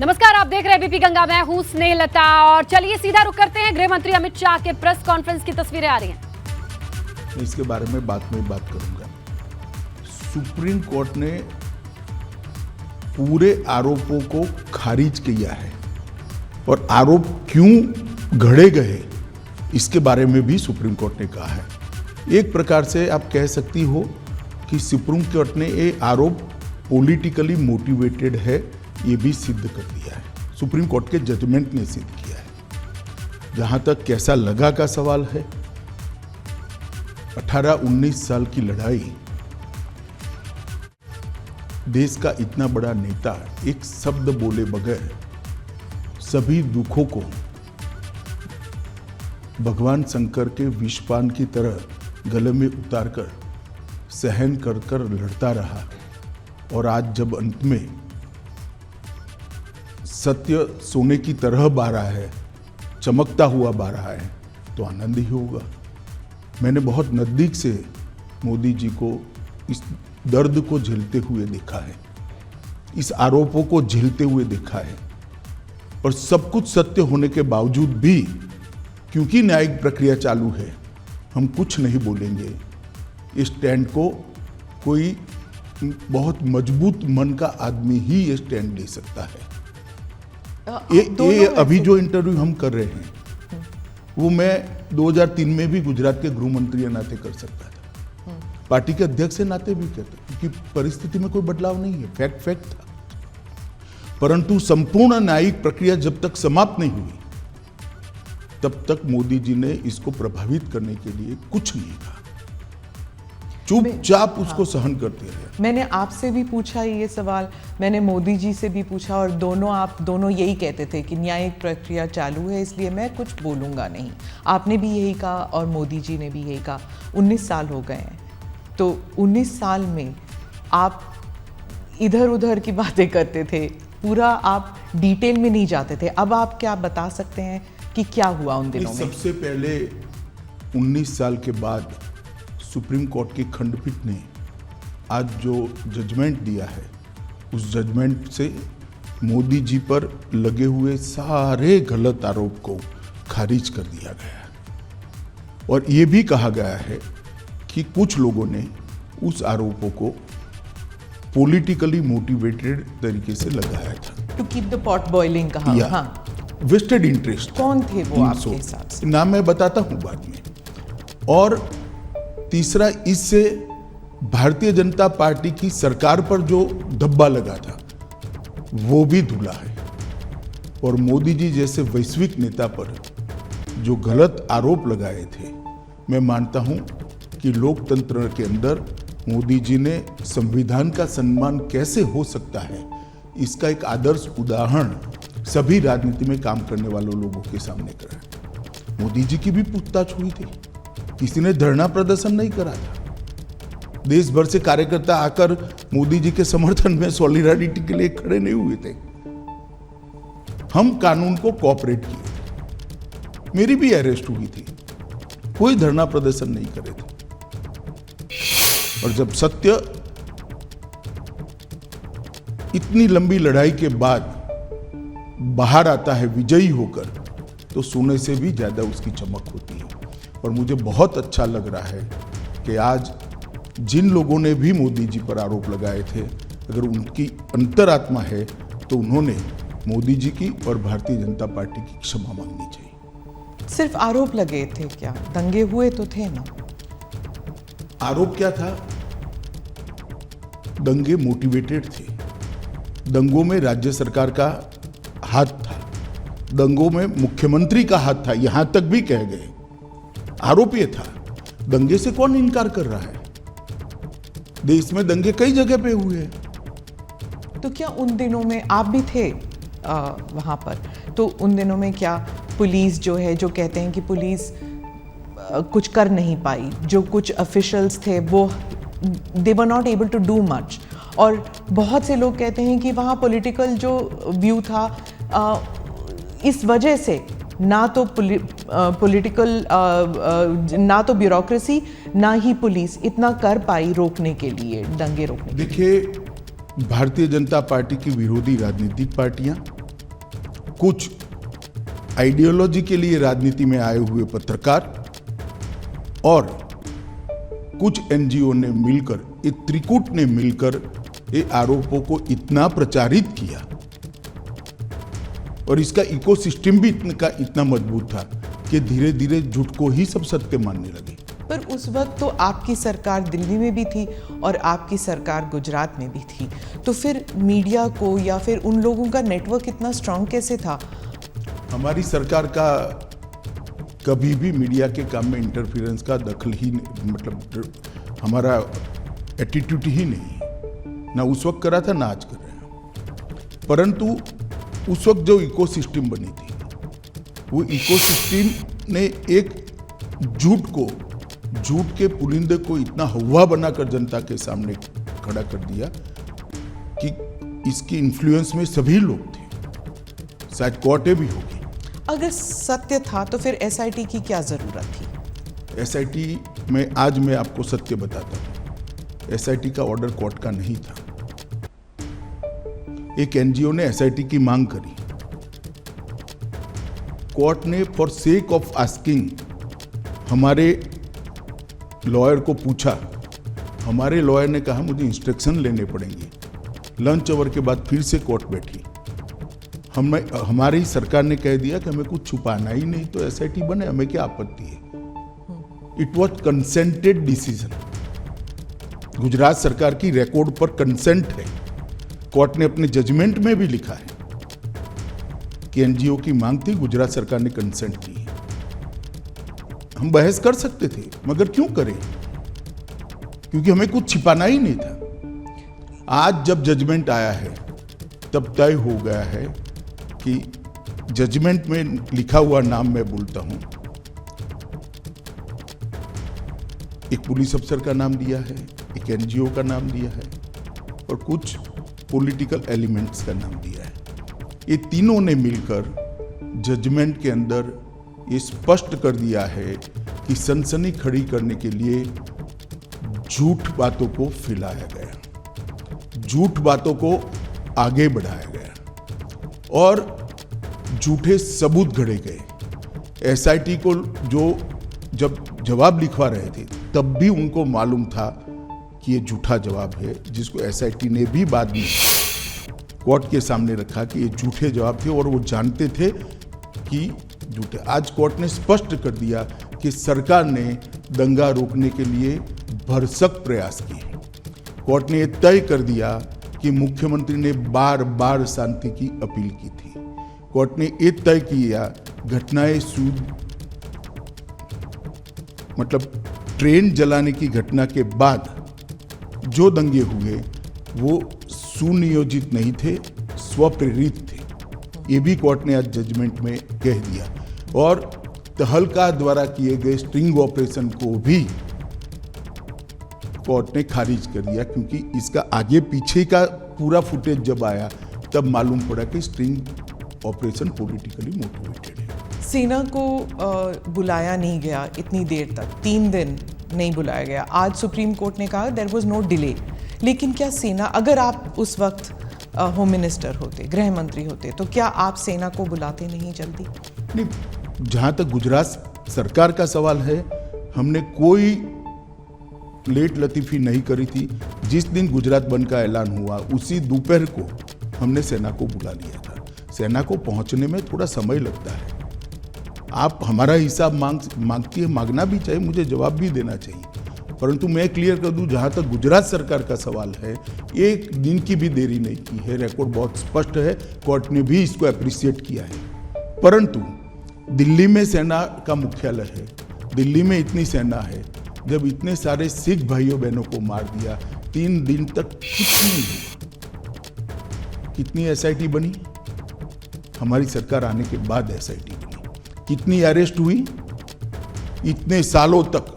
नमस्कार, आप देख रहे हैं बीपी गंगा। मैं हूं स्नेहलता और चलिए सीधा रुख करते हैं। गृह मंत्री अमित शाह के प्रेस कॉन्फ्रेंस की तस्वीरें आ रही हैं। मैं इसके बारे में बात करूंगा। सुप्रीम कोर्ट ने पूरे आरोपों को खारिज किया है और आरोप क्यों घड़े गए इसके बारे में भी सुप्रीम कोर्ट ने कहा है। एक प्रकार से आप कह सकती हो कि सुप्रीम कोर्ट ने ये आरोप पॉलिटिकली मोटिवेटेड है, ये भी सिद्ध कर दिया है। सुप्रीम कोर्ट के जजमेंट ने सिद्ध किया है। जहां तक कैसा लगा का सवाल है, 18-19 साल की लड़ाई, देश का इतना बड़ा नेता एक शब्द बोले बगैर सभी दुखों को भगवान शंकर के विषपान की तरह गले में उतारकर सहन कर कर लड़ता रहा और आज जब अंत में सत्य सोने की तरह बह रहा है, चमकता हुआ बह रहा है, तो आनंद ही होगा। मैंने बहुत नज़दीक से मोदी जी को इस दर्द को झेलते हुए देखा है, इस आरोपों को झेलते हुए देखा है और सब कुछ सत्य होने के बावजूद भी क्योंकि न्यायिक प्रक्रिया चालू है, हम कुछ नहीं बोलेंगे। इस स्टैंड को कोई बहुत मजबूत मन का आदमी ही ये स्टैंड ले सकता है। ये अभी जो इंटरव्यू हम कर रहे हैं वो मैं 2003 में भी गुजरात के गृह मंत्री के नाते कर सकता था, पार्टी के अध्यक्ष के नाते भी करता, क्योंकि परिस्थिति में कोई बदलाव नहीं है, फैक्ट था। परंतु संपूर्ण न्यायिक प्रक्रिया जब तक समाप्त नहीं हुई तब तक मोदी जी ने इसको प्रभावित करने के लिए कुछ नहीं कहा, चुपचाप उसको सहन करते रहे। मैंने आपसे भी पूछा ये सवाल, मैंने मोदी जी से भी पूछा और आप दोनों यही कहते थे कि न्यायिक प्रक्रिया चालू है इसलिए मैं कुछ बोलूँगा नहीं। आपने भी यही कहा और मोदी जी ने भी यही कहा। 19 साल हो गए हैं, तो 19 साल में आप इधर उधर की बातें करते थे, पूरा आप डिटेल में नहीं जाते थे। अब आप क्या बता सकते हैं कि क्या हुआ उन दिनों में? सबसे पहले 19 साल के बाद सुप्रीम कोर्ट की खंडपीठ ने आज जो जजमेंट दिया है, उस जजमेंट से मोदी जी पर लगे हुए सारे गलत आरोप को खारिज कर दिया गया है और ये भी कहा गया है कि कुछ लोगों ने उस आरोपों को पॉलिटिकली मोटिवेटेड तरीके से लगाया था। To keep the pot boiling कहा। हाँ, वेस्टेड इंटरेस्ट। कौन थे वो आपके हिसाब से? नाम मैं बताता हूं बाद में। और तीसरा, इससे भारतीय जनता पार्टी की सरकार पर जो धब्बा लगा था वो भी धुला है और मोदी जी जैसे वैश्विक नेता पर जो गलत आरोप लगाए थे, मैं मानता हूं कि लोकतंत्र के अंदर मोदी जी ने संविधान का सम्मान कैसे हो सकता है, इसका एक आदर्श उदाहरण सभी राजनीति में काम करने वालों लोगों के सामने करा। मोदी जी की भी पूछताछ हुई थी, किसी ने धरना प्रदर्शन नहीं करा था। देश भर से कार्यकर्ता आकर मोदी जी के समर्थन में सॉलिडारिटी के लिए खड़े नहीं हुए थे। हम कानून को कोऑपरेट किए, मेरी भी अरेस्ट हुई थी, कोई धरना प्रदर्शन नहीं करे थे। और जब सत्य इतनी लंबी लड़ाई के बाद बाहर आता है विजयी होकर, तो सोने से भी ज्यादा उसकी चमक होती है। और मुझे बहुत अच्छा लग रहा है कि आज जिन लोगों ने भी मोदी जी पर आरोप लगाए थे, अगर उनकी अंतरात्मा है तो उन्होंने मोदी जी की और भारतीय जनता पार्टी की क्षमा मांगनी चाहिए। सिर्फ आरोप लगे थे क्या? दंगे हुए तो थे ना? आरोप क्या था? दंगे मोटिवेटेड थे। दंगों में राज्य सरकार का हाथ था, दंगों में मुख्यमंत्री का हाथ था, यहां तक भी कह गए। आरोप ये था, दंगे से कौन इनकार कर रहा है? देश में दंगे कई जगह पे हुए हैं। तो क्या उन दिनों में आप भी थे वहां पर, तो उन दिनों में क्या पुलिस जो है, जो कहते हैं कि पुलिस कुछ कर नहीं पाई, जो कुछ ऑफिशियल्स थे वो they were not able to do much, और बहुत से लोग कहते हैं कि वहाँ पॉलिटिकल जो व्यू था इस वजह से ना तो पॉलिटिकल ना तो ब्यूरोक्रेसी ना ही पुलिस इतना कर पाई रोकने के लिए, दंगे रोकने के लिए। देखिए, भारतीय जनता पार्टी की विरोधी राजनीतिक पार्टियां कुछ आइडियोलॉजी के लिए राजनीति में आए हुए पत्रकार और कुछ एनजीओ ने मिलकर, एक त्रिकूट ने मिलकर ये आरोपों को इतना प्रचारित किया और इसका इकोसिस्टम भी इतना मजबूत था कि धीरे धीरे झूठ को ही सब सत्य मानने लगे। पर उस वक्त तो आपकी सरकार दिल्ली में भी थी और आपकी सरकार गुजरात में भी थी, तो फिर मीडिया को या फिर उन लोगों का नेटवर्क इतना स्ट्रांग कैसे था? हमारी सरकार का कभी भी मीडिया के काम में इंटरफेरेंस का दखल ही मतलब हमारा एटीट्यूड ही नहीं, ना उस वक्त करा था ना आज कर रहे हैं। परंतु उस वक्त जो इकोसिस्टम बनी थी, वो इकोसिस्टम ने एक झूठ के पुलिंदे को इतना हवा बनाकर जनता के सामने खड़ा कर दिया कि इसकी इन्फ्लुएंस में सभी लोग थे, शायद कोर्टें भी होगी। अगर सत्य था तो फिर एसआईटी की क्या जरूरत थी? एसआईटी में आज मैं आपको सत्य बताता हूं, एसआईटी का ऑर्डर कोर्ट का नहीं था। एक एनजीओ ने एसआईटी की मांग करी, कोर्ट ने फॉर सेक ऑफ आस्किंग हमारे लॉयर को पूछा, हमारे लॉयर ने कहा मुझे इंस्ट्रक्शन लेने पड़ेंगे। लंच आवर के बाद फिर से कोर्ट बैठी, हमारी सरकार ने कह दिया कि हमें कुछ छुपाना ही नहीं, तो एसआईटी बने, हमें क्या आपत्ति है। It was consented decision, Gujarat सरकार की रिकॉर्ड पर कंसेंट है। कोर्ट ने अपने जजमेंट में भी लिखा है कि एनजीओ की मांग थी, गुजरात सरकार ने कंसेंट की। हम बहस कर सकते थे, मगर क्यों करें, क्योंकि हमें कुछ छिपाना ही नहीं था। आज जब जजमेंट आया है तब तय हो गया है कि जजमेंट में लिखा हुआ नाम मैं बोलता हूं, एक पुलिस अफसर का नाम दिया है, एक एनजीओ का नाम दिया है और कुछ पॉलिटिकल एलिमेंट्स का नाम दिया है। ये तीनों ने मिलकर जजमेंट के अंदर ये स्पष्ट कर दिया है कि सनसनी खड़ी करने के लिए झूठ बातों को फैलाया गया, झूठ बातों को आगे बढ़ाया गया और झूठे सबूत गढ़े गए। एसआईटी को जो जब जवाब लिखवा रहे थे तब भी उनको मालूम था कि ये झूठा जवाब है, जिसको एसआईटी ने भी बाद में कोर्ट के सामने रखा कि ये झूठे जवाब थे और वो जानते थे कि झूठे। आज कोर्ट ने स्पष्ट कर दिया कि सरकार ने दंगा रोकने के लिए भरसक प्रयास किए। कोर्ट ने यह तय कर दिया कि मुख्यमंत्री ने बार बार शांति की अपील की थी। कोर्ट ने यह तय किया घटनाएं मतलब ट्रेन जलाने की घटना के बाद जो दंगे हुए वो सुनियोजित नहीं थे, स्वप्रेरित थे। ये भी कोर्ट ने आज जजमेंट में कह दिया और तहलका द्वारा किए गए स्ट्रिंग ऑपरेशन को भी कोर्ट ने खारिज कर दिया, क्योंकि इसका आगे पीछे का पूरा फुटेज जब आया तब मालूम पड़ा कि स्ट्रिंग ऑपरेशन पॉलिटिकली मोटिवेटेड है। सेना को बुलाया नहीं गया इतनी देर तक, 3 दिन नहीं बुलाया गया। आज सुप्रीम कोर्ट ने कहा देयर वाज नो डिले, लेकिन क्या सेना, अगर आप उस वक्त होम मिनिस्टर होते, गृह मंत्री होते, तो क्या आप सेना को बुलाते नहीं जल्दी? नहीं, जहाँ तक गुजरात सरकार का सवाल है, हमने कोई लेट लतीफ़ी नहीं करी थी। जिस दिन गुजरात बंद का ऐलान हुआ उसी दोपहर को हमने सेना को बुला लिया था। सेना को पहुंचने में थोड़ा समय लगता है। आप हमारा हिसाब मांगती है, मांगना भी चाहिए, मुझे जवाब भी देना चाहिए, परंतु मैं क्लियर कर दूं, जहां तक गुजरात सरकार का सवाल है, एक दिन की भी देरी नहीं की है। रिकॉर्ड बहुत स्पष्ट है, कोर्ट ने भी इसको अप्रिशिएट किया है। परंतु दिल्ली में सेना का मुख्यालय है, दिल्ली में इतनी सेना है, जब इतने सारे सिख भाइयों बहनों को मार दिया, 3 दिन तक कुछ नहीं हुआ। कितनी एसआईटी बनी? हमारी सरकार आने के बाद एसआईटी बनी। कितनी अरेस्ट हुई? इतने सालों तक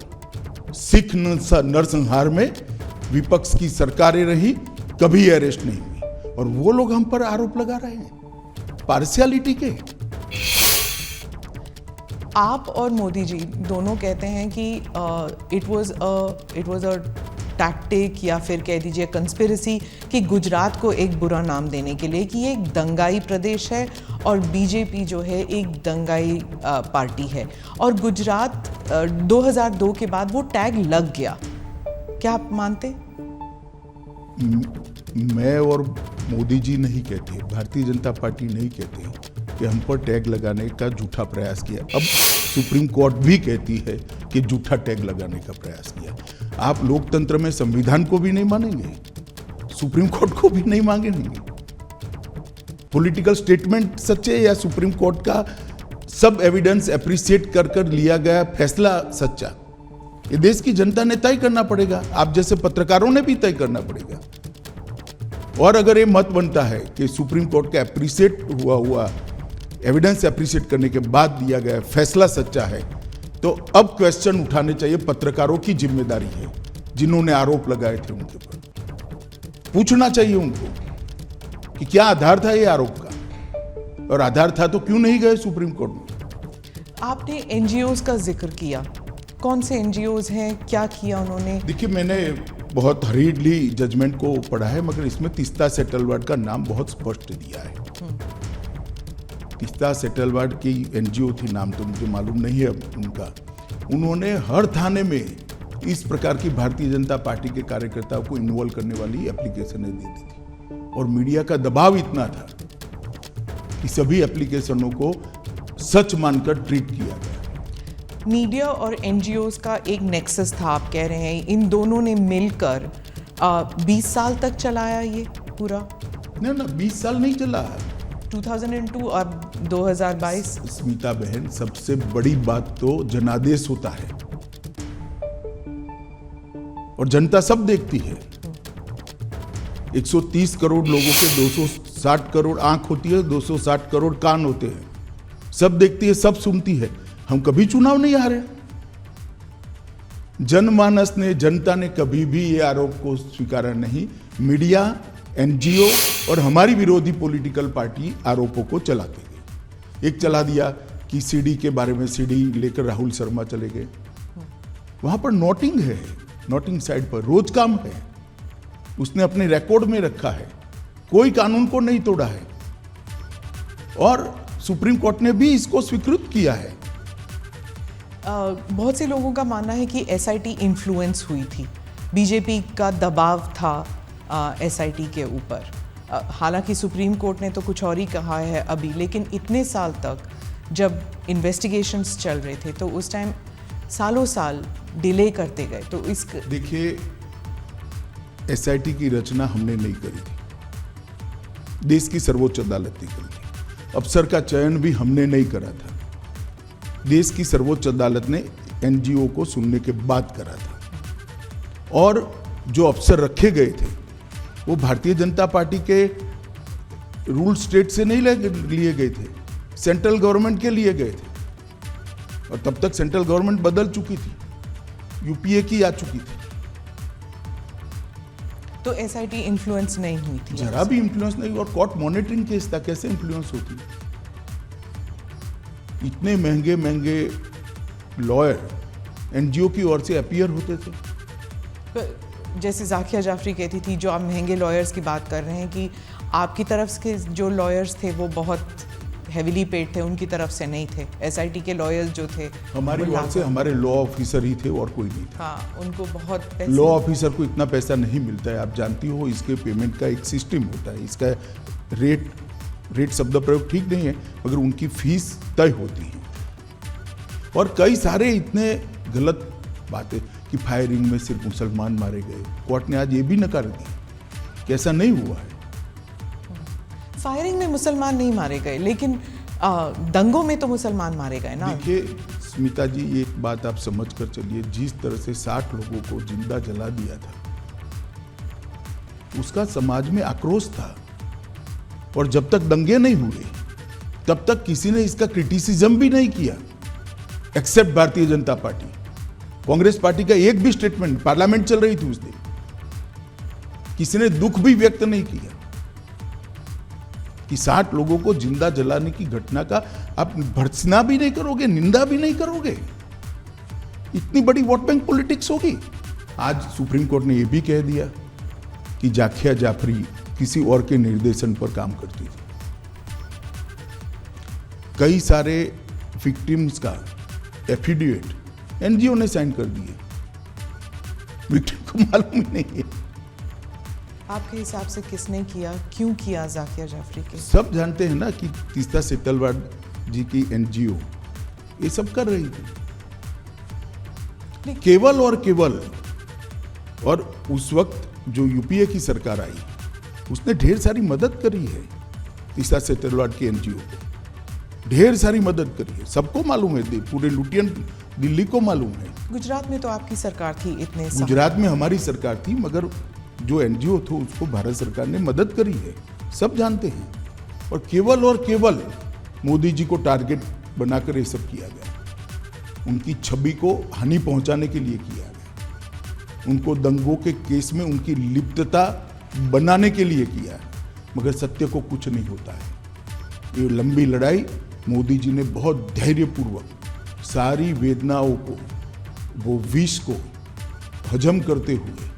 सिख नरसंहार में विपक्ष की सरकारें रही, कभी अरेस्ट नहीं हुई, और वो लोग हम पर आरोप लगा रहे हैं पार्शियलिटी के। आप और मोदी जी दोनों कहते हैं कि इट वाज अ टैक्टिक या फिर कह दीजिए कंस्पिरेसी कि गुजरात को एक बुरा नाम देने के लिए कि ये एक दंगाई प्रदेश है और बीजेपी जो है एक दंगाई पार्टी है, और गुजरात 2002 के बाद वो टैग लग गया। क्या आप मानते? मैं और मोदी जी नहीं कहते, भारतीय जनता पार्टी नहीं कहते कि हम पर टैग लगाने का झूठा प्रयास किया। अब सुप्रीम कोर्ट भी कहती है कि झूठा टैग लगाने का प्रयास किया। आप लोकतंत्र में संविधान को भी नहीं मानेंगे, सुप्रीम कोर्ट को भी नहीं मांगेंगे। पॉलिटिकल स्टेटमेंट सच्चे या सुप्रीम कोर्ट का सब एविडेंस एप्रिशिएट कर कर लिया गया फैसला सच्चा, ये देश की जनता ने तय करना पड़ेगा। आप जैसे पत्रकारों ने भी तय करना पड़ेगा। और अगर ये मत बनता है कि सुप्रीम कोर्ट का एप्रिशिएट हुआ एविडेंस एप्रिशिएट करने के बाद दिया गया फैसला सच्चा है, तो अब क्वेश्चन उठाने चाहिए। पत्रकारों की जिम्मेदारी है, जिन्होंने आरोप लगाए थे उनके ऊपर पूछना चाहिए उनको कि क्या आधार था ये आरोप का, और आधार था तो क्यों नहीं गए सुप्रीम कोर्ट में। आपने एनजीओज का जिक्र किया, कौन से एनजीओज हैं, क्या किया उन्होंने? देखिए, मैंने बहुत हरीडली जजमेंट को पढ़ा है, मगर इसमें तीस्ता सेटलवाड का नाम बहुत स्पष्ट दिया है। तीस्ता सेटलवाड की एनजीओ थी, नाम तो मुझे मालूम नहीं है उनका। उन्होंने हर थाने में इस प्रकार की भारतीय जनता पार्टी के कार्यकर्ताओं को इन्वॉल्व करने वाली एप्लीकेशनें दे दी थी, और मीडिया का दबाव इतना था कि सभी एप्लीकेशनों को सच मानकर ट्रीट किया गया। मीडिया और एनजीओज का एक नेक्सस था, आप कह रहे हैं। इन दोनों ने मिलकर 20 साल तक चलाया ये पूरा? ना 20 साल नहीं चला, 2002 और 2022। स्मिता बहन, सबसे बड़ी बात तो जनादेश होता है और जनता सब देखती है। 130 करोड़ लोगों के 260 करोड़ आंख होती है, 260 करोड़ कान होते हैं, सब देखती है, सब सुनती है। हम कभी चुनाव नहीं हारे। जनमानस ने, जनता ने कभी भी ये आरोप को स्वीकारा नहीं। मीडिया, एनजीओ और हमारी विरोधी पॉलिटिकल पार्टी आरोपों को चलाते गए। एक चला दिया कि सीडी के बारे में, सीडी लेकर राहुल शर्मा चले गए, वहां पर नोटिंग है, नोटिंग साइड पर रोज काम है, उसने अपने रिकॉर्ड में रखा है, कोई कानून को नहीं तोड़ा है, और सुप्रीम कोर्ट ने भी इसको स्वीकृत किया है। बहुत से लोगों का मानना है कि एसआईटी इन्फ्लुएंस हुई थी, बीजेपी का दबाव था एसआईटी के ऊपर। हालांकि सुप्रीम कोर्ट ने तो कुछ और ही कहा है अभी, लेकिन इतने साल तक जब इन्वेस्टिगेशंस चल रहे थे तो उस टाइम सालों साल डिले करते गए। तो इस देखिए, एसआईटी की रचना हमने नहीं करी थी, देश की सर्वोच्च अदालत ने करी थी। अफसर का चयन भी हमने नहीं करा था, देश की सर्वोच्च अदालत ने एनजीओ को सुनने के बाद करा था। और जो अफसर रखे गए थे वो भारतीय जनता पार्टी के रूल स्टेट से नहीं लिए गए थे, सेंट्रल गवर्नमेंट के लिए गए थे, और तब तक सेंट्रल गवर्नमेंट बदल चुकी थी, यूपीए की आ चुकी थी। तो एसआईटी इन्फ्लुएंस नहीं हुई थी? जरा भी इन्फ्लुएंस नहीं। और कोर्ट मॉनिटरिंग केस था, कैसे इन्फ्लुएंस होती? इतने महंगे महंगे लॉयर एनजीओ की ओर से अपीयर होते थे। जैसे जाकिया जाफरी कहती थी, जो आप महंगे लॉयर्स की बात कर रहे हैं, कि आपकी तरफ के जो लॉयर्स थे वो बहुत हेविली पेड थे, उनकी तरफ से नहीं थे। एसआईटी के लॉयर्स जो थे हमारी ओर से, हमारे लॉ ऑफिसर ही थे और कोई नहीं था। हाँ, उनको बहुत लॉ ऑफिसर को इतना पैसा नहीं मिलता है, आप जानती हो। इसके पेमेंट का एक सिस्टम होता है, इसका रेट शब्द प्रयोग ठीक नहीं है, मगर उनकी फीस तय होती है। और कई सारे इतने गलत बातें कि फायरिंग में सिर्फ मुसलमान मारे गए, कोर्ट ने आज ये भी नकार दिया कि ऐसा नहीं हुआ है। फायरिंग में मुसलमान नहीं मारे गए, लेकिन दंगों में तो मुसलमान मारे गए ना। देखिए स्मिता जी, एक बात आप समझ कर चलिए, जिस तरह से 60 लोगों को जिंदा जला दिया था, उसका समाज में आक्रोश था। और जब तक दंगे नहीं हुए तब तक किसी ने इसका क्रिटिसिज्म भी नहीं किया, accept Bharatiya Janata party. Congress party का एक भी स्टेटमेंट, पार्लियामेंट चल रही थी उस दिन, किसी ने दुख भी व्यक्त नहीं किया कि 60 लोगों को जिंदा जलाने की घटना का आप भर्त्सना भी नहीं करोगे, निंदा भी नहीं करोगे। इतनी बड़ी वोट बैंक पॉलिटिक्स होगी। आज सुप्रीम कोर्ट ने यह भी कह दिया कि जाकिया जाफरी किसी और के निर्देशन पर काम करती थी। कई सारे विक्टिम्स का एफिडेविट एनजीओ ने साइन कर दिए, विक्टिम को मालूम ही नहीं है। आपके हिसाब से किसने किया, क्यों किया जाकिया जाफरी के? सब जानते हैं ना कि तीस्ता सेतलवाड जी की एनजीओ ये सब कर रही थी, केवल और केवल। और उस वक्त जो यूपीए की सरकार आई उसने ढेर सारी मदद करी है तीस्ता सेतलवाड की एनजीओ को, ढेर सारी मदद करी है, सबको मालूम है, पूरे लुटियन दिल्ली को मालूम है। गुजरात में तो आपकी सरकार थी, इतने गुजरात में हमारी सरकार थी, मगर जो एनजीओ था उसको भारत सरकार ने मदद करी है, सब जानते हैं। और केवल मोदी जी को टारगेट बनाकर ये सब किया गया, उनकी छवि को हानि पहुंचाने के लिए किया गया, उनको दंगों के केस में उनकी लिप्तता बनाने के लिए किया, मगर सत्य को कुछ नहीं होता है। ये लंबी लड़ाई मोदी जी ने बहुत धैर्यपूर्वक सारी वेदनाओं को, वो विष को हजम करते हुए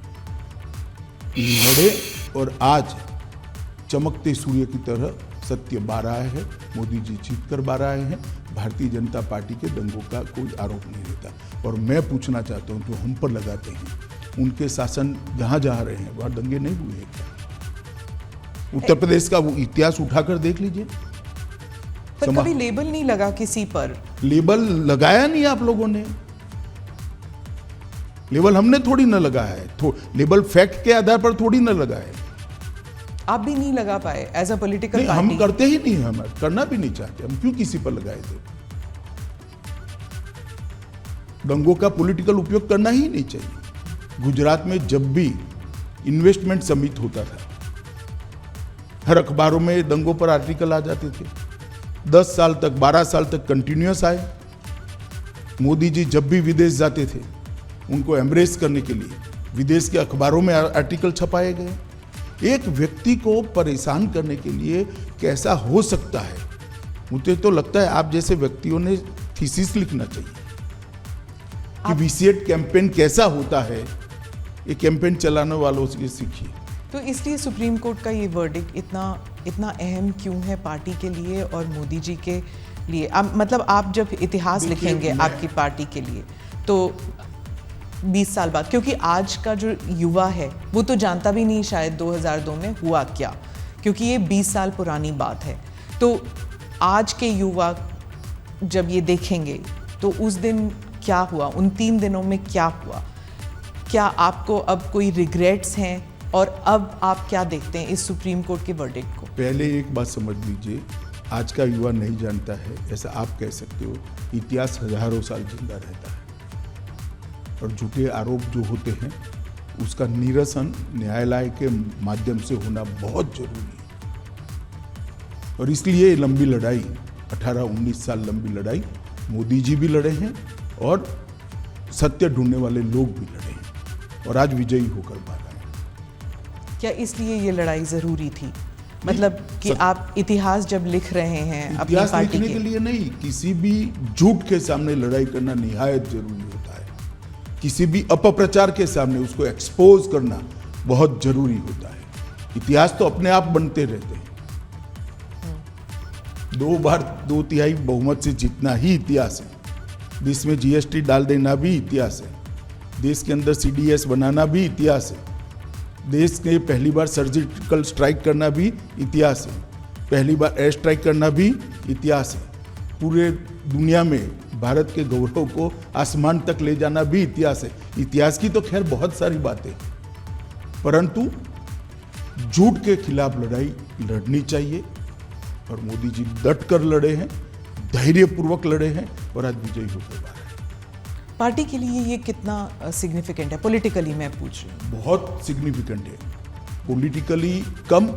लड़े और आज चमकते सूर्य की तरह सत्य बाहर आया है। मोदी जी जीत कर बाहर आए हैं। भारतीय जनता पार्टी के दंगों का कोई आरोप नहीं रहता। और मैं पूछना चाहता हूं, जो हम पर लगाते हैं, उनके शासन जहां जहां रहे हैं वहां दंगे नहीं हुए हैं क्या? उत्तर प्रदेश का वो इतिहास उठाकर देख लीजिए। पर कभी लेबल नहीं लगा किसी पर? लेबल लगाया नहीं आप लोगों ने, लेबल हमने थोड़ी ना लगाया है, लेबल फैक्ट के आधार पर थोड़ी ना लगा है। आप भी नहीं लगा पाए एज अ पॉलिटिकल पार्टी? हम करते ही नहीं, हम करना भी नहीं चाहते, हम क्यों किसी पर लगाए थे? दंगों का पॉलिटिकल उपयोग करना ही नहीं चाहिए। गुजरात में जब भी इन्वेस्टमेंट समिट होता था, हर अखबारों में दंगों पर आर्टिकल आ जाते थे। 10 साल तक, 12 साल तक कंटिन्यूअस आए। मोदी जी जब भी विदेश जाते थे, उनको एम्ब्रेस करने के लिए विदेश के अखबारों में आर्टिकल छपाए गए। एक व्यक्ति को परेशान करने के लिए कैसा हो सकता है? मुझे तो लगता है आप जैसे व्यक्तियों ने थीसिस लिखना चाहिए कि वीसीएट कैंपेन कैसा होता है, ये कैंपेन चलाने वालों से सीखिए। तो इसलिए सुप्रीम कोर्ट का ये वर्डिक्ट इतना अहम क्यों है पार्टी के लिए और मोदी जी के लिए? मतलब आप जब इतिहास लिखेंगे आपकी पार्टी के लिए तो 20 साल बाद, क्योंकि आज का जो युवा है वो तो जानता भी नहीं शायद 2002 में हुआ क्या, क्योंकि ये 20 साल पुरानी बात है। तो आज के युवा जब ये देखेंगे तो उस दिन क्या हुआ, उन 3 दिनों में क्या हुआ? क्या आपको अब कोई रिग्रेट्स हैं और अब आप क्या देखते हैं इस सुप्रीम कोर्ट के वर्डिक्ट को? पहले एक बात समझ लीजिए, आज का युवा नहीं जानता है, ऐसा आप कह सकते हो। इतिहास हजारों साल जिंदा रहता है और झूठे आरोप जो होते हैं उसका निरसन न्यायालय के माध्यम से होना बहुत जरूरी है। और इसलिए लंबी लड़ाई, 18-19 साल लंबी लड़ाई मोदी जी भी लड़े हैं और सत्य ढूंढने वाले लोग भी लड़े हैं और आज विजयी होकर बाहर आए। क्या इसलिए ये लड़ाई जरूरी थी? मतलब कि आप इतिहास जब लिख रहे हैं अपनी इतिहास पार्टी लिखने के लिए नहीं, किसी भी झूठ के सामने लड़ाई करना निहायत जरूरी होता है। किसी भी अपप्रचार के सामने उसको एक्सपोज करना बहुत जरूरी होता है। इतिहास तो अपने आप बनते रहते हैं। 2 बार 2/3 बहुमत से जीतना ही इतिहास है। देश में जीएसटी डाल देना भी इतिहास है। देश के अंदर सीडीएस बनाना भी इतिहास है। देश के पहली बार सर्जिकल स्ट्राइक करना भी इतिहास है। पहली बार एयर स्ट्राइक करना भी इतिहास है। पूरे दुनिया में भारत के गौरव को आसमान तक ले जाना भी इतिहास है। इतिहास की तो खैर बहुत सारी बातें, परंतु झूठ के खिलाफ लड़ाई लड़नी चाहिए और मोदी जी डट कर लड़े हैं, धैर्यपूर्वक लड़े हैं और आज विजयी होकर बाहर आए। पार्टी के लिए ये कितना सिग्निफिकेंट है? पॉलिटिकली मैं पूछ रही हूँ। बहुत सिग्निफिकेंट है। पॉलिटिकली कम,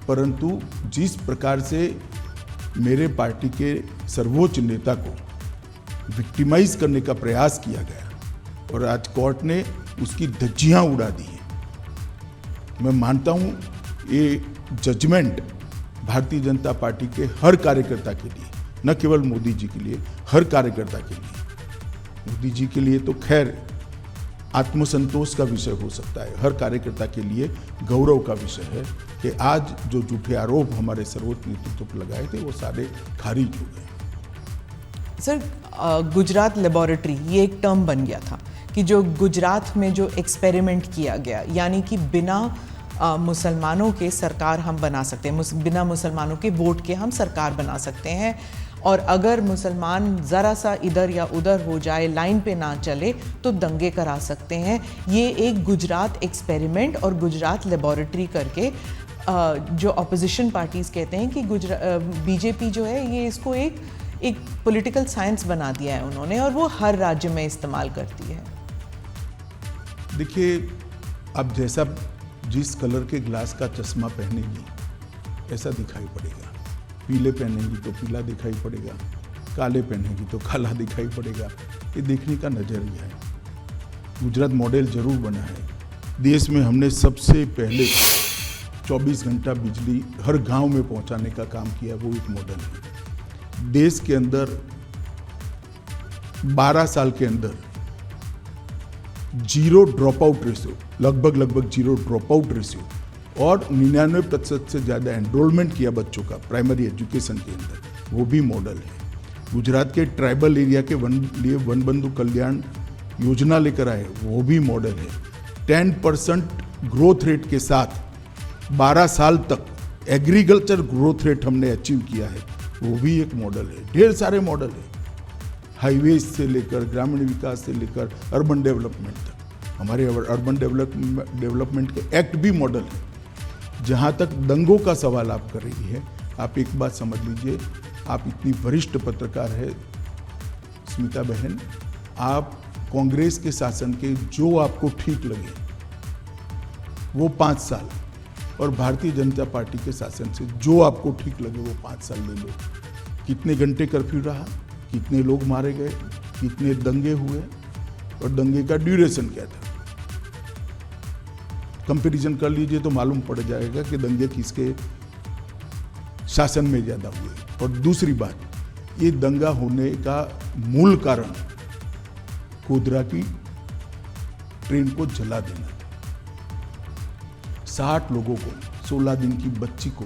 परंतु जिस प्रकार से मेरे पार्टी के सर्वोच्च नेता को विक्टिमाइज करने का प्रयास किया गया और आज कोर्ट ने उसकी धज्जियां उड़ा दी हैं। मैं मानता हूं ये जजमेंट भारतीय जनता पार्टी के हर कार्यकर्ता के लिए, न केवल मोदी जी के लिए, हर कार्यकर्ता के लिए। मोदी जी के लिए तो खैर आत्मसंतोष का विषय हो सकता है। हर कार्यकर्ता के लिए गौरव का विषय है कि आज जो झूठे आरोप हमारे सर्वोच्च नेतृत्व पर लगाए थे वो सारे खारिज हो गए। सर, गुजरात लेबोरेटरी ये एक टर्म बन गया था कि जो गुजरात में जो एक्सपेरिमेंट किया गया, यानी कि बिना मुसलमानों के सरकार हम बना सकते हैं, बिना मुसलमानों के वोट के हम सरकार बना सकते हैं, और अगर मुसलमान ज़रा सा इधर या उधर हो जाए, लाइन पे ना चले, तो दंगे करा सकते हैं। ये एक गुजरात एक्सपेरिमेंट और गुजरात लेबोरेटरी करके जो अपोजिशन पार्टीज़ कहते हैं कि बीजेपी जो है ये इसको एक पॉलिटिकल साइंस बना दिया है उन्होंने, और वो हर राज्य में इस्तेमाल करती है। देखिए, अब जैसा जिस कलर के ग्लास का चश्मा पहनेगी ऐसा दिखाई पड़ेगा। पीले पहनेंगी तो पीला दिखाई पड़ेगा, काले पहनेंगी तो काला दिखाई पड़ेगा। ये देखने का नजरिया है। गुजरात मॉडल जरूर बना है। देश में हमने सबसे पहले 24 घंटा बिजली हर गांव में पहुंचाने का काम किया, वो एक मॉडल है। देश के अंदर 12 साल के अंदर जीरो ड्रॉप आउट रेशियो, लगभग जीरो ड्रॉप आउट रेशियो, और 99% से ज़्यादा एनरोलमेंट किया बच्चों का प्राइमरी एजुकेशन के अंदर, वो भी मॉडल है। गुजरात के ट्राइबल एरिया के लिए वन बंधु कल्याण योजना लेकर आए, वो भी मॉडल है। 10% ग्रोथ रेट के साथ 12 साल तक एग्रीकल्चर ग्रोथ रेट हमने अचीव किया है, वो भी एक मॉडल है। ढेर सारे मॉडल है, हाईवेज से लेकर ग्रामीण विकास से लेकर अर्बन डेवलपमेंट तक। हमारे अर्बन डेवलपमेंट के एक्ट भी मॉडल है। जहाँ तक दंगों का सवाल आप कर रही है, आप एक बात समझ लीजिए, आप इतनी वरिष्ठ पत्रकार है स्मिता बहन, आप कांग्रेस के शासन के जो आपको ठीक लगे वो 5 साल, और भारतीय जनता पार्टी के शासन से जो आपको ठीक लगे वो 5 साल ले लो। कितने घंटे कर्फ्यू रहा, कितने लोग मारे गए, कितने दंगे हुए, और दंगे का ड्यूरेशन क्या था, कंपैरिजन कर लीजिए तो मालूम पड़ जाएगा कि दंगे किसके शासन में ज्यादा हुए। और दूसरी बात, ये दंगा होने का मूल कारण गोधरा की ट्रेन को जला देना था। 60 लोगों को, 16 दिन की बच्ची को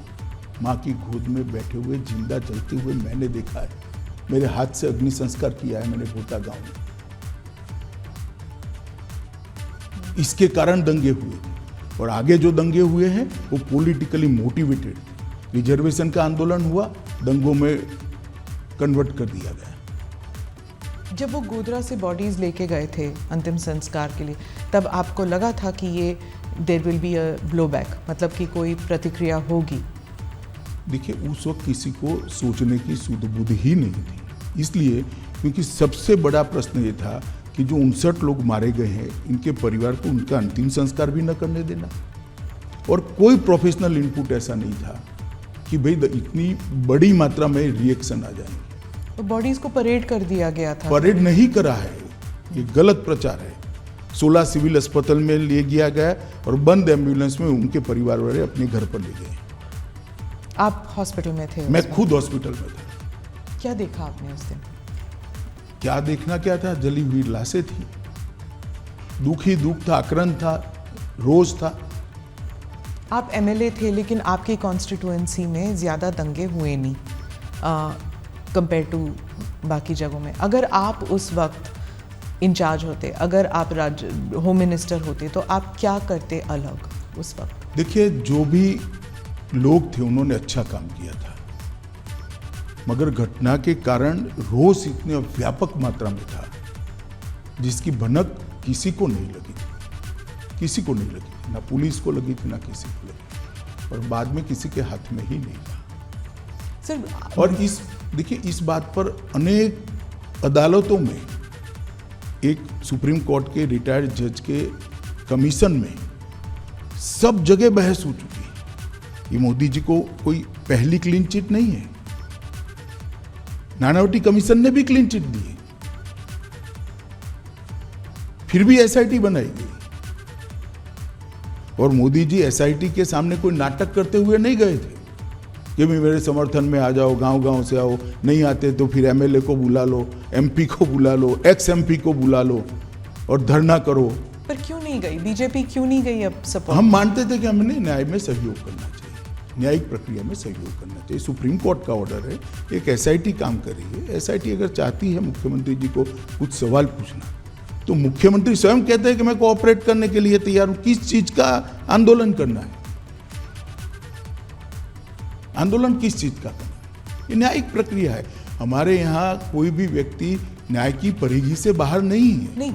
मां की गोद में बैठे हुए जिंदा जलते हुए मैंने देखा है। मेरे हाथ से अग्नि संस्कार किया है मैंने भोटा गांव में। इसके कारण दंगे हुए, और आगे जो दंगे हुए हैं वो पॉलिटिकली मोटिवेटेड। रिजर्वेशन का आंदोलन हुआ, दंगों में कन्वर्ट कर दिया गया। जब वो गोधरा से बॉडीज लेके गए थे अंतिम संस्कार के लिए, तब आपको लगा था कि ये there will be a blowback, मतलब कि कोई प्रतिक्रिया होगी? देखिए, उस वक्त किसी को सोचने की सुध बुध ही नहीं थी, इसलिए क्योंकि सबसे बड़ा प्रश्न ये था कि जो 59 लोग मारे गए हैं, इनके परिवार को उनका अंतिम संस्कार भी न करने देना। और कोई प्रोफेशनल इनपुट ऐसा नहीं था कि भाई इतनी बड़ी मात्रा में रिएक्शन आ जाएंगे। तो बॉडीज को परेड कर दिया गया था। परेड नहीं करा है, ये गलत प्रचार है। 16 सिविल अस्पताल में ले गया गया और बंद एम्बुलेंस में उनके परिवार वाले अपने घर पर ले गए। आप हॉस्पिटल में थे? मैं खुद हॉस्पिटल में था। क्या देखा आपने उस दिन? क्या देखना क्या था, जली हुई लाशें थी। दुख ही दुख था, आक्रांत था, रोज था। आप एमएलए थे, लेकिन आपकी कॉन्स्टिट्यूएंसी में ज़्यादा दंगे हुए नहीं कंपेयर टू बाकी जगहों में। अगर आप उस वक्त इंचार्ज होते, अगर आप होम मिनिस्टर होते, तो आप क्या करते अलग उस वक्त? देखिए, जो भी लोग थे उन्होंने अच्छा काम किया था, मगर घटना के कारण रोष इतने व्यापक मात्रा में था जिसकी भनक किसी को नहीं लगी थी, किसी को नहीं लगी थी, ना पुलिस को लगी थी ना किसी को लगी, और बाद में किसी के हाथ में ही नहीं था सर। और देखिए, इस बात पर अनेक अदालतों में, एक सुप्रीम कोर्ट के रिटायर्ड जज के कमीशन में सब जगह बहस हो चुकी है। ये मोदी जी को कोई पहली क्लीन चिट नहीं है। नानावटी कमीशन ने भी क्लीन चिट दी है, फिर भी एसआईटी बनाई गई। और मोदी जी एसआईटी के सामने कोई नाटक करते हुए नहीं गए थे कि भाई मेरे समर्थन में आ जाओ, गांव गांव से आओ, नहीं आते तो फिर एमएलए को बुला लो, एमपी को बुला लो, एक्स एमपी को बुला लो और धरना करो पर क्यों नहीं गई बीजेपी, क्यों नहीं गई अब सपोर्ट? हम मानते थे कि हमने न्याय में सहयोग करना चाहिए, न्यायिक प्रक्रिया में सहयोग करना चाहिए। सुप्रीम कोर्ट का ऑर्डर है, एक एसआईटी काम कर रही है। एसआईटी अगर चाहती है मुख्यमंत्री जी को कुछ सवाल पूछना, तो मुख्यमंत्री स्वयं कहते हैं कि मैं कोऑपरेट करने के लिए तैयार हूं। किस चीज का आंदोलन करना है? आंदोलन किस चीज का करना है? ये न्यायिक प्रक्रिया है। हमारे यहाँ कोई भी व्यक्ति न्याय की परिधि से बाहर नहीं है। नहीं,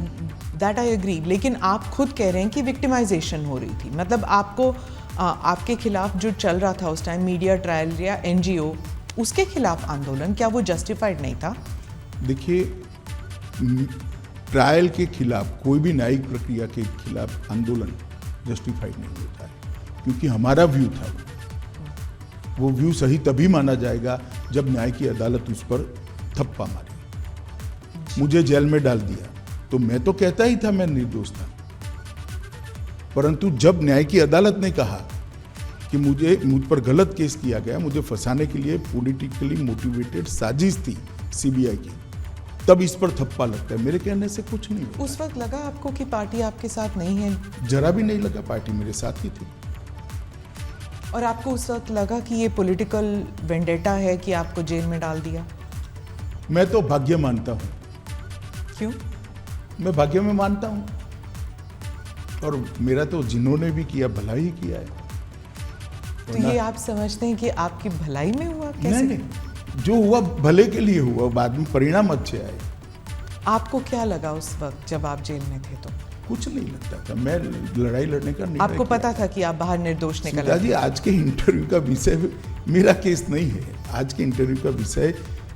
दैट आई एग्री, लेकिन आप खुद कह रहे हैं कि विक्टिमाइजेशन हो रही थी। मतलब आपको आपके खिलाफ जो चल रहा था उस टाइम मीडिया ट्रायल या एनजीओ, उसके खिलाफ आंदोलन, क्या वो जस्टिफाइड नहीं था? देखिए, ट्रायल के खिलाफ, कोई भी न्यायिक प्रक्रिया के खिलाफ आंदोलन जस्टिफाइड नहीं होता है, क्योंकि हमारा व्यू था। वो व्यू सही तभी माना जाएगा जब न्याय की अदालत उस पर थप्पा मारी। मुझे जेल में डाल दिया तो मैं तो कहता ही था मैं निर्दोष था, परंतु जब न्याय की अदालत ने कहा कि मुझ पर गलत केस किया गया, मुझे फंसाने के लिए पॉलिटिकली मोटिवेटेड साजिश थी सीबीआई की, तब इस पर थप्पा लगता है। मेरे कहने से कुछ नहीं होता। उस वक्त लगा आपको कि पार्टी आपके साथ नहीं है? जरा भी नहीं लगा, पार्टी मेरे साथ ही थी। और आपको उस वक्त लगा कि ये पॉलिटिकल वेंडेटा है कि आपको जेल में डाल दिया? मैं तो भाग्य मानता हूँ। क्यों? मैं भाग्य में मानता हूँ, और मेरा तो जिन्होंने भी किया भला ही किया है। तो ये आप समझते हैं कि आपकी भलाई में हुआ? कैसे? नहीं, जो हुआ भले के लिए हुआ, बाद में परिणाम अच्छे आए। आपको क्या लगा उस वक्त जब आप जेल में थे? तो कुछ नहीं लगता था। मैं लड़ाई लड़ने का निर्णय आपको किया। पता था कि आप बाहर निर्दोष निकल सीता जी, आज के इंटरव्यू का विषय मेरा केस नहीं है। आज के इंटरव्यू का विषय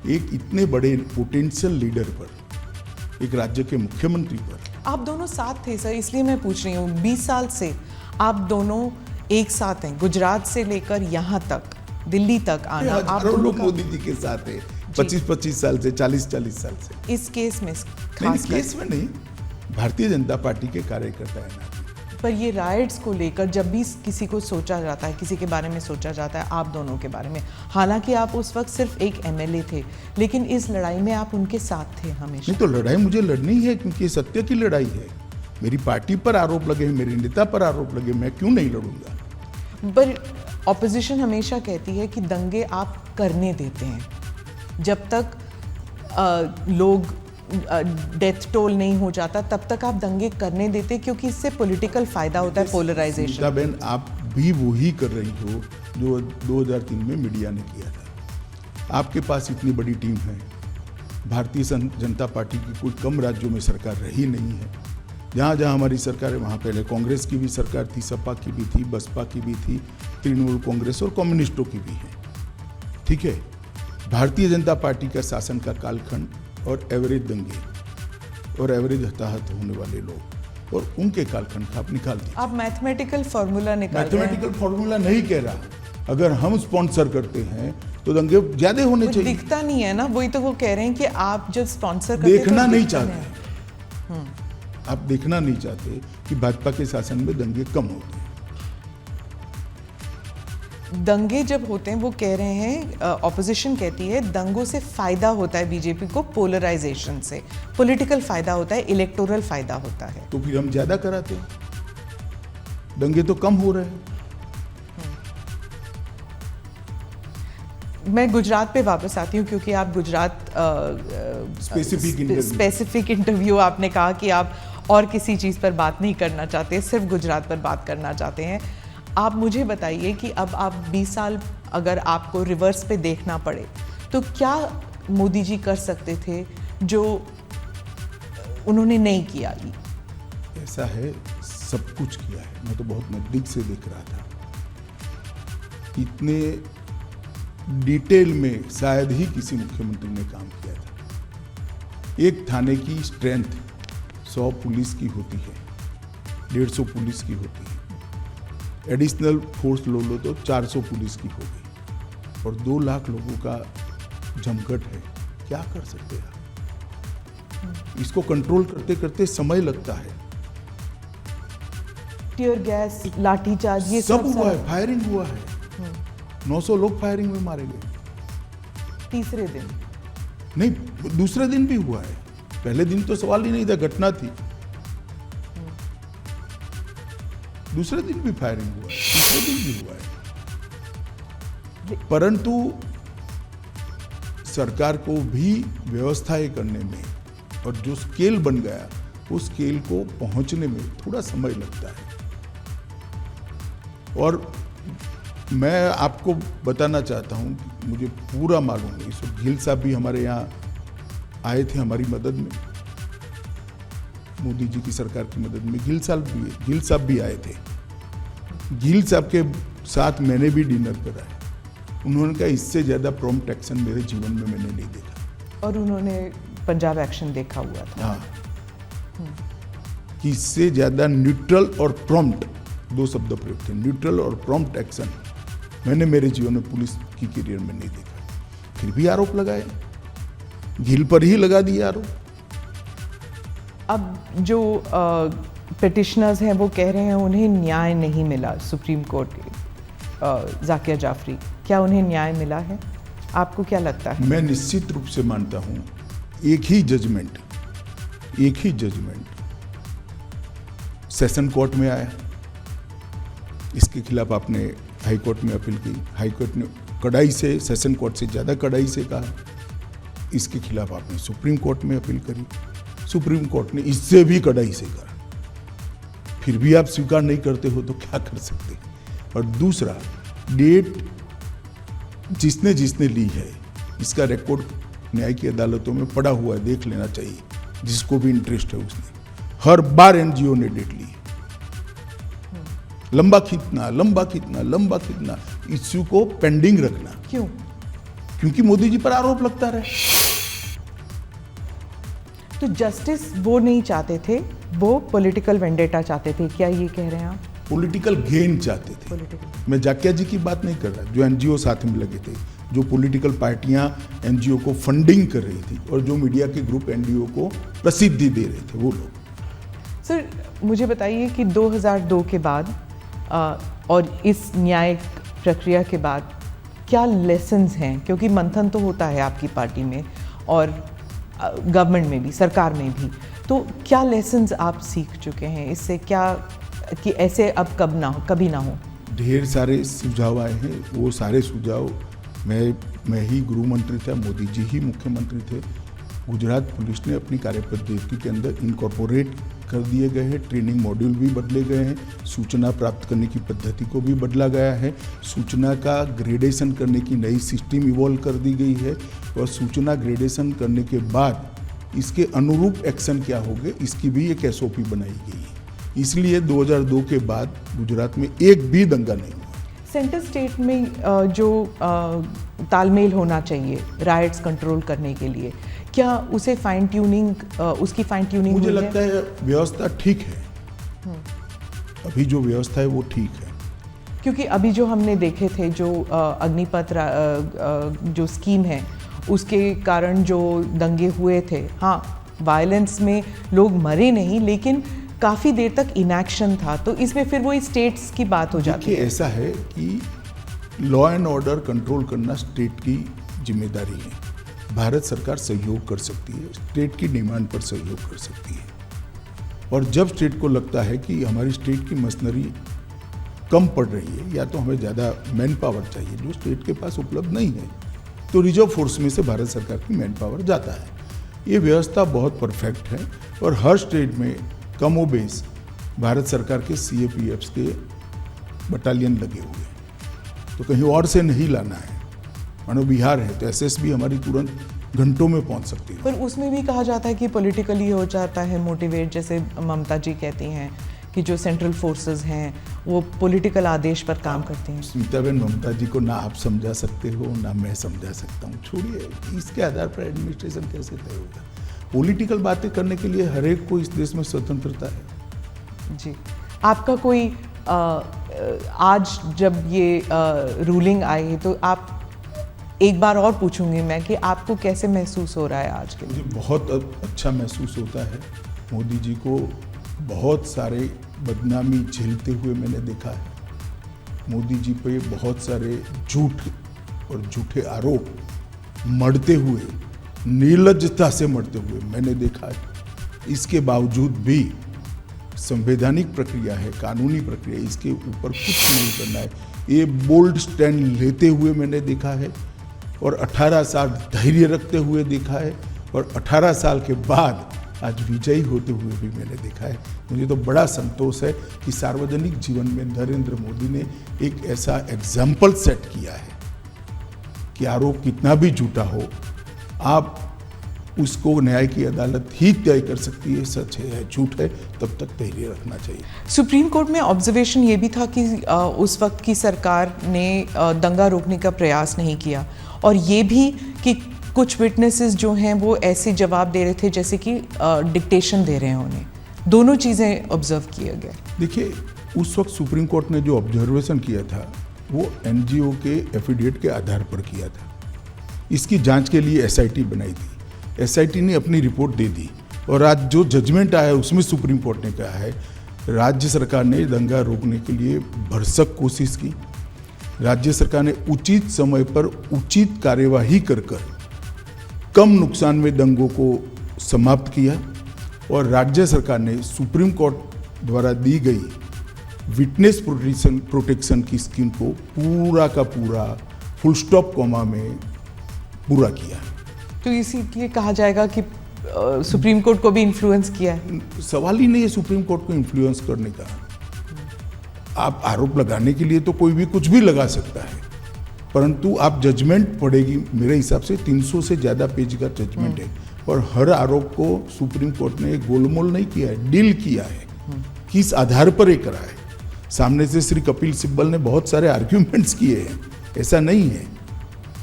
एक इतने बड़े पोटेंशियल लीडर पर, एक राज्य के मुख्यमंत्री पर। आप दोनों साथ थे सर, इसलिए मैं पूछ रही हूँ। 20 साल से आप दोनों एक साथ हैं, गुजरात से लेकर यहाँ तक, दिल्ली तक आना। आप हजारों दोनों लोग का मोदी जी के साथ है, 25-25 साल से, 40-40 साल से। इस केस में नहीं, खास केस में नहीं, भारतीय जनता पार्टी के कार्यकर्ता है ना। पर ये राइट्स को लेकर जब भी किसी को सोचा जाता है, किसी के बारे में सोचा जाता है, आप दोनों के बारे में, हालांकि आप उस वक्त सिर्फ एक एमएलए थे, लेकिन इस लड़ाई में आप उनके साथ थे हमेशा। नहीं तो लड़ाई मुझे लड़नी है, क्योंकि ये सत्य की लड़ाई है। मेरी पार्टी पर आरोप लगे, मेरे नेता पर आरोप लगे, मैं क्यों नहीं लड़ूंगा? पर ऑपोजिशन हमेशा कहती है कि दंगे आप करने देते हैं, जब तक लोग डेथ टोल नहीं हो जाता तब तक आप दंगे करने देते, क्योंकि इससे पॉलिटिकल फायदा होता है, पोलराइजेशन। बहन, आप भी वही कर रही हो जो 2003 में मीडिया ने किया था। आपके पास इतनी बड़ी टीम है। भारतीय जनता पार्टी की कोई कम राज्यों में सरकार रही नहीं है। जहाँ जहाँ हमारी सरकार है, वहाँ पहले कांग्रेस की भी सरकार थी, सपा की भी थी, बसपा की भी थी, तृणमूल कांग्रेस और कम्युनिस्टों की भी है। ठीक है, भारतीय जनता पार्टी का शासन का कालखंड और एवरेज दंगे और एवरेज हताहत होने वाले लोग और उनके कालखंड का आप निकाल दीजिए। आप मैथमेटिकल फॉर्मूला निकाल रहे हैं। मैथमेटिकल फॉर्मूला नहीं कह रहा। अगर हम स्पॉन्सर करते हैं तो दंगे ज्यादा होने चाहिए। दिखता नहीं है ना, वही तो वो कह रहे हैं कि आप जब स्पॉन्सर करते हैं देखना तो नहीं दिखता चाहते। आप देखना नहीं चाहते कि भाजपा के शासन में दंगे कम होते हैं। दंगे जब होते हैं, वो कह रहे हैं, ऑपोजिशन कहती है दंगों से फायदा होता है बीजेपी को, पोलराइजेशन से पॉलिटिकल फायदा होता है, इलेक्टोरल फायदा होता है। तो फिर हम ज्यादा कराते हैं, दंगे तो कम हो रहे हैं। मैं गुजरात पे वापस आती हूँ, क्योंकि आप गुजरात स्पेसिफिक इंटरव्यू आपने कहा कि आप और किसी चीज़ पर बात नहीं करना चाहते, सिर्फ गुजरात पर बात करना चाहते हैं। आप मुझे बताइए कि अब आप 20 साल अगर आपको रिवर्स पे देखना पड़े तो क्या मोदी जी कर सकते थे जो उन्होंने नहीं किया? ऐसा है, सब कुछ किया है। मैं तो बहुत नजदीक से देख रहा था। इतने डिटेल में शायद ही किसी मुख्यमंत्री ने काम किया था। एक थाने की स्ट्रेंथ 100 पुलिस की होती है, 150 पुलिस की होती है। एडिशनल फोर्स लो तो 400 पुलिस की हो गई, और 2 लाख लोगों का जमघट है। क्या कर सकते हैं? इसको कंट्रोल करते करते समय लगता है। टीयर गैस, लाठीचार्ज, ये सब हुआ है, फायरिंग हुआ है। 900 लोग फायरिंग में मारे गए। तीसरे दिन नहीं, दूसरे दिन भी हुआ है। पहले दिन तो सवाल ही नहीं था, घटना थी। दूसरे दिन भी फायरिंग हुआ है, तीसरे दिन भी हुआ है। परंतु सरकार को भी व्यवस्थाएं करने में और जो स्केल बन गया उस स्केल को पहुंचने में थोड़ा समय लगता है। और मैं आपको बताना चाहता हूं कि मुझे पूरा मालूम है, इस वक्त गिल साहब भी हमारे यहाँ आए थे हमारी मदद में, मोदी जी की सरकार की मदद में गिल साहब भी आए थे। गिल साहब के साथ मैंने भी डिनर करा है। उन्होंने कहा इससे ज़्यादा प्रॉम्प्ट एक्शन मेरे जीवन में मैंने नहीं देखा। और उन्होंने पंजाब एक्शन देखा हुआ था। हाँ, कि इससे ज़्यादा न्यूट्रल और प्रॉम्प्ट, दो शब्द प्रयोग थे, न्यूट्रल और प्रॉम्प्ट एक्शन मैंने मेरे जीवन में पुलिस की करियर में नहीं देखा। फिर भी आरोप लगाए, गिल पर ही लगा दिया आरोप। अब जो पिटिशनर्स हैं वो कह रहे हैं उन्हें न्याय नहीं मिला सुप्रीम कोर्ट के, जाकिया जाफरी, क्या उन्हें न्याय मिला है? आपको क्या लगता है? मैं निश्चित रूप से मानता हूं एक ही जजमेंट सेशन कोर्ट में आया। इसके खिलाफ आपने हाई कोर्ट में अपील की, हाई कोर्ट ने कड़ाई से, सेशन कोर्ट से ज़्यादा कड़ाई से कहा। इसके खिलाफ आपने सुप्रीम कोर्ट में अपील करी, सुप्रीम कोर्ट ने इससे भी कड़ाई से कहा। फिर भी आप स्वीकार नहीं करते हो तो क्या कर सकते। और दूसरा, डेट जिसने ली है इसका रिकॉर्ड न्याय की अदालतों में पड़ा हुआ है, देख लेना चाहिए जिसको भी इंटरेस्ट है उसने। हर बार एनजीओ ने डेट ली, लंबा खींचना, इश्यू को पेंडिंग रखना। क्यों? क्योंकि मोदी जी पर आरोप लगता रहे। तो जस्टिस वो नहीं चाहते थे, वो पॉलिटिकल वेंडेटा चाहते थे, क्या ये कह रहे हैं आप? पॉलिटिकल गेन चाहते थे। मैं जाकिया जी की बात नहीं कर रहा, जो एनजीओ साथ में लगे थे, जो पॉलिटिकल पार्टियां एनजीओ को फंडिंग कर रही थी और जो मीडिया के ग्रुप एनजीओ को प्रसिद्धि दे रहे थे, वो लोग। सर मुझे बताइए कि 2002 के बाद और इस न्यायिक प्रक्रिया के बाद क्या लेसन्स हैं? क्योंकि मंथन तो होता है आपकी पार्टी में और गवर्नमेंट में भी, सरकार में भी, तो क्या लेसन्स आप सीख चुके हैं इससे, क्या कि ऐसे अब कभी ना हो? ढेर सारे सुझाव आए हैं। वो सारे सुझाव मैं ही गृह मंत्री था, मोदी जी ही मुख्यमंत्री थे। गुजरात पुलिस ने अपनी कार्यपद्धति के अंदर इनकॉर्पोरेट कर दिए गए हैं। ट्रेनिंग मॉड्यूल भी बदले गए हैं, सूचना प्राप्त करने की पद्धति को भी बदला गया है, सूचना का ग्रेडेशन करने की नई सिस्टम इवॉल्व कर दी गई है और सूचना ग्रेडेशन करने के बाद इसके अनुरूप एक्शन क्या होंगे इसकी भी एक एसओपी बनाई गई है। इसलिए 2002 के बाद गुजरात में एक भी दंगा नहीं हुआ। सेंटर स्टेट में जो तालमेल होना चाहिए राइट्स कंट्रोल करने के लिए, क्या उसे फाइन ट्यूनिंग, उसकी फाइन ट्यूनिंग मुझे लगता है व्यवस्था ठीक है। अभी जो व्यवस्था है वो ठीक है। क्योंकि अभी जो हमने देखे थे, जो अग्निपथ जो स्कीम है उसके कारण जो दंगे हुए थे, हाँ वायलेंस में लोग मरे नहीं लेकिन काफ़ी देर तक इनएक्शन था, तो इसमें फिर वो स्टेट्स की बात हो जाती है। ऐसा है कि लॉ एंड ऑर्डर कंट्रोल करना स्टेट की जिम्मेदारी है। भारत सरकार सहयोग कर सकती है, स्टेट की डिमांड पर सहयोग कर सकती है। और जब स्टेट को लगता है कि हमारी स्टेट की मशीनरी कम पड़ रही है या तो हमें ज़्यादा मैन पावर चाहिए जो स्टेट के पास उपलब्ध नहीं है, तो रिजर्व फोर्स में से भारत सरकार की मैन पावर जाता है। ये व्यवस्था बहुत परफेक्ट है और हर स्टेट में कमोबेश भारत सरकार के CAPFs के बटालियन लगे हुए हैं, तो कहीं और से नहीं लाना है। मानो बिहार है तो SSB हमारी तुरंत घंटों में पहुंच सकती है। पर उसमें भी कहा जाता है कि पॉलिटिकली हो जाता है मोटिवेट, जैसे ममता जी कहती हैं कि जो सेंट्रल फोर्सेस हैं वो पॉलिटिकल आदेश पर काम करते हैं। स्मिताबेन, ममता जी को ना आप समझा सकते हो ना मैं समझा सकता हूँ, छोड़िए, इसके आधार पर एडमिनिस्ट्रेशन कैसे तय होगा। पॉलिटिकल बातें करने के लिए हर एक को इस देश में स्वतंत्रता है। जी, आपका कोई आज जब ये रूलिंग आई है तो आप, एक बार और पूछूंगी मैं कि आपको कैसे महसूस हो रहा है आज के दिन? मुझे बहुत अच्छा महसूस होता है। मोदी जी को बहुत सारे बदनामी झेलते हुए मैंने देखा है। मोदी जी पे बहुत सारे झूठ और झूठे आरोप मढ़ते हुए, निर्लज्जता से मढ़ते हुए मैंने देखा है। इसके बावजूद भी संवैधानिक प्रक्रिया है, कानूनी प्रक्रिया, इसके ऊपर कुछ नहीं करना है, ये बोल्ड स्टैंड लेते हुए मैंने देखा है और 18 साल धैर्य रखते हुए देखा है और 18 साल के बाद आज विजयी होते हुए भी मैंने देखा है। मुझे तो बड़ा संतोष है कि सार्वजनिक जीवन में नरेंद्र मोदी ने एक ऐसा एग्जाम्पल सेट किया है कि आरोप कितना भी झूठा हो, आप उसको न्याय की अदालत ही तय कर सकती है, सच है या झूठ है, तब तक धैर्य रखना चाहिए। सुप्रीम कोर्ट में ऑब्जर्वेशन ये भी था कि उस वक्त की सरकार ने दंगा रोकने का प्रयास नहीं किया और ये भी कि कुछ विटनेसेस जो हैं वो ऐसे जवाब दे रहे थे जैसे कि डिक्टेशन दे रहे हैं उन्हें। दोनों चीज़ें ऑब्जर्व किए गए। देखिए, उस वक्त सुप्रीम कोर्ट ने जो ऑब्जर्वेशन किया था वो एनजीओ के एफिडेविट के आधार पर किया था। इसकी जांच के लिए एसआईटी बनाई थी, एसआईटी ने अपनी रिपोर्ट दे दी और आज जो जजमेंट आया उसमें सुप्रीम कोर्ट ने कहा है राज्य सरकार ने दंगा रोकने के लिए भरसक कोशिश की, राज्य सरकार ने उचित समय पर उचित कार्यवाही कर कम नुकसान में दंगों को समाप्त किया और राज्य सरकार ने सुप्रीम कोर्ट द्वारा दी गई विटनेस प्रोटेक्शन की स्कीम को पूरा का पूरा फुल स्टॉप कॉमा में पूरा किया। तो इसीलिए कहा जाएगा कि सुप्रीम कोर्ट को भी इन्फ्लुएंस किया है। सवाल ही नहीं है सुप्रीम कोर्ट को इन्फ्लुएंस करने का। आप आरोप लगाने के लिए तो कोई भी कुछ भी लगा सकता है, परंतु आप जजमेंट पढ़ेगी, मेरे हिसाब से 300 से ज़्यादा पेज का जजमेंट है और हर आरोप को सुप्रीम कोर्ट ने गोलमोल नहीं किया है, डील किया है, किस आधार पर ये करा है। सामने से श्री कपिल सिब्बल ने बहुत सारे आर्ग्यूमेंट्स किए हैं, ऐसा नहीं है।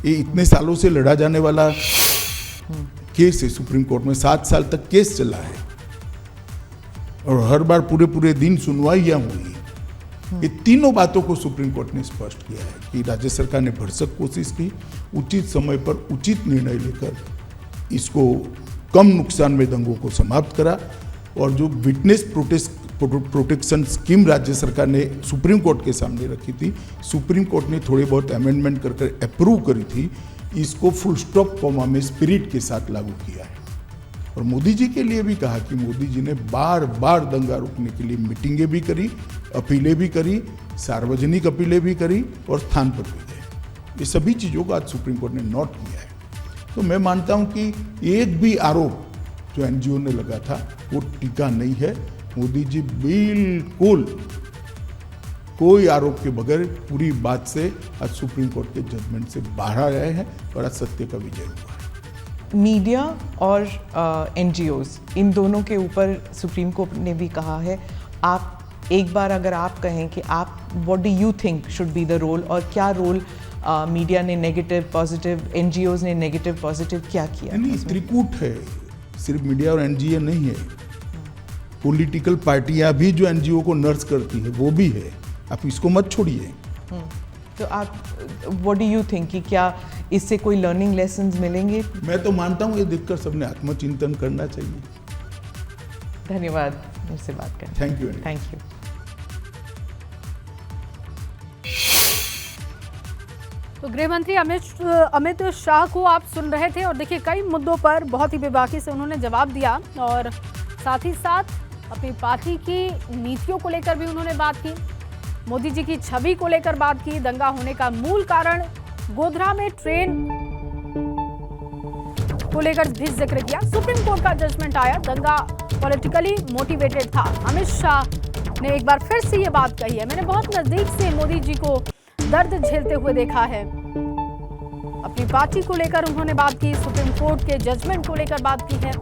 ये इतने सालों से लड़ा जाने वाला केस है, सुप्रीम कोर्ट में 7 साल तक केस चला है और हर बार पूरे दिन सुनवाइयाँ हुई। ये तीनों बातों को सुप्रीम कोर्ट ने स्पष्ट किया है कि राज्य सरकार ने भरसक कोशिश की, उचित समय पर उचित निर्णय लेकर इसको कम नुकसान में दंगों को समाप्त करा और जो विटनेस प्रोटेक्शन स्कीम राज्य सरकार ने सुप्रीम कोर्ट के सामने रखी थी, सुप्रीम कोर्ट ने थोड़े बहुत अमेंडमेंट कर अप्रूव करी थी, इसको फुल स्टॉप कॉमा में स्पिरिट के साथ लागू किया है। और मोदी जी के लिए भी कहा कि मोदी जी ने बार बार दंगा रोकने के लिए मीटिंगें भी करी, अपीलें भी करी, सार्वजनिक अपीलें भी करी और स्थान पर भी गए। ये सभी चीज़ों को आज सुप्रीम कोर्ट ने नोट किया है। तो मैं मानता हूं कि एक भी आरोप जो एनजीओ ने लगा था वो टीका नहीं है। मोदी जी बिल्कुल कोई आरोप के बगैर पूरी बात से आज सुप्रीम कोर्ट के जजमेंट से बाहर आए हैं और आज सत्य का विजय हुआ है। मीडिया और एनजीओज, इन दोनों के ऊपर सुप्रीम कोर्ट ने भी कहा है, आप एक बार अगर आप कहें कि आप what do you think should be the role, और क्या रोल मीडिया ने नेगेटिव पॉजिटिव, एनजीओज ने नेगेटिव पॉजिटिव क्या किया? नहीं, त्रिकूट है, सिर्फ मीडिया और एनजीओ नहीं है। पॉलिटिकल पार्टियां भी जो एनजीओ को नर्स करती है वो भी है, आप इसको मत छोड़िए। तो आप व्हाट डू यू थिंक कि क्या इससे कोई लर्निंग लेसन्स मिलेंगे? मैं तो मानता हूँ ये देखकर सबने आत्मचिंतन करना चाहिए। धन्यवाद मुझसे बात करने। Thank you. Thank you. तो गृह मंत्री अमित शाह को आप सुन रहे थे और देखिए कई मुद्दों पर बहुत ही बेबाकी से उन्होंने जवाब दिया और साथ ही साथ अपनी पार्टी की नीतियों को लेकर भी उन्होंने बात की, मोदी जी की छवि को लेकर बात की, दंगा होने का मूल कारण गोधरा में ट्रेन को लेकर भी जिक्र किया। सुप्रीम कोर्ट का जजमेंट आया, दंगा पॉलिटिकली मोटिवेटेड था। अमित शाह ने एक बार फिर से ये बात कही है, मैंने बहुत नजदीक से मोदी जी को दर्द झेलते हुए देखा है। अपनी पार्टी को लेकर उन्होंने बात की, सुप्रीम कोर्ट के जजमेंट को लेकर बात की है।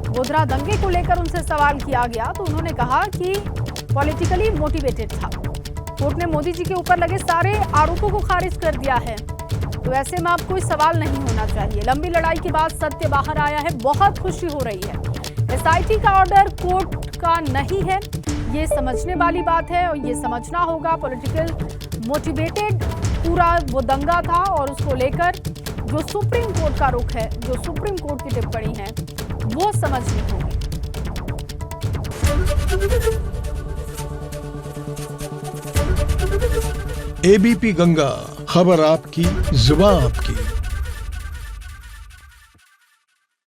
गोधरा दंगे को लेकर उनसे सवाल किया गया तो उन्होंने कहा कि पॉलिटिकली मोटिवेटेड था। कोर्ट ने मोदी जी के ऊपर लगे सारे आरोपों को खारिज कर दिया है, तो ऐसे में अब कोई सवाल नहीं होना चाहिए। लंबी लड़ाई के बाद सत्य बाहर आया है, बहुत खुशी हो रही है। एसआईटी का ऑर्डर कोर्ट का नहीं है, ये समझने वाली बात है और ये समझना होगा पॉलिटिकल मोटिवेटेड पूरा वो दंगा था और उसको लेकर जो सुप्रीम कोर्ट का रुख है, जो सुप्रीम कोर्ट की टिप्पणी है, वो समझनी होगी। एबीपी गंगा, खबर आपकी, जुबान आपकी।